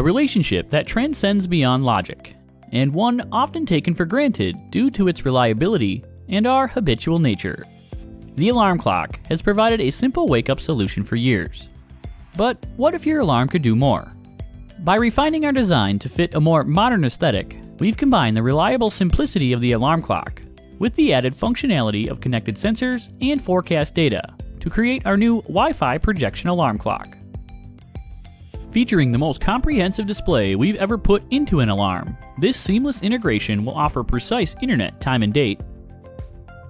relationship that transcends beyond logic, and one often taken for granted due to its reliability and our habitual nature. The alarm clock has provided a simple wake-up solution for years. But what if your alarm could do more? By refining our design to fit a more modern aesthetic, we've combined the reliable simplicity of the alarm clock with the added functionality of connected sensors and forecast data to create our new Wi-Fi projection alarm clock. Featuring the most comprehensive display we've ever put into an alarm, this seamless integration will offer precise internet time and date,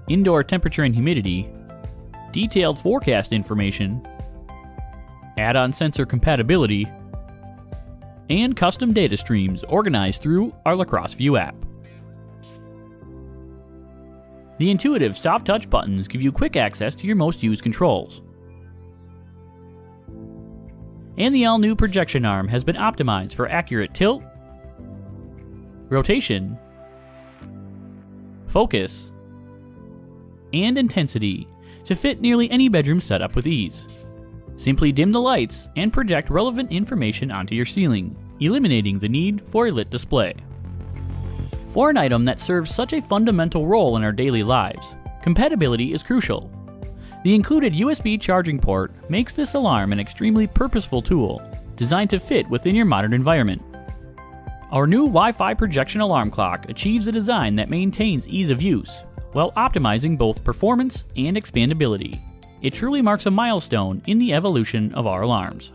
indoor temperature and humidity, detailed forecast information, add-on sensor compatibility, and custom data streams organized through our Crosse View app. The intuitive soft touch buttons give you quick access to your most used controls. And the all-new projection arm has been optimized for accurate tilt, rotation, focus, and intensity to fit nearly any bedroom setup with ease. Simply dim the lights and project relevant information onto your ceiling, eliminating the need for a lit display. For an item that serves such a fundamental role in our daily lives, compatibility is crucial. The included USB charging port makes this alarm an extremely purposeful tool, designed to fit within your modern environment. Our new Wi-Fi projection alarm clock achieves a design that maintains ease of use, while optimizing both performance and expandability. It truly marks a milestone in the evolution of our alarms.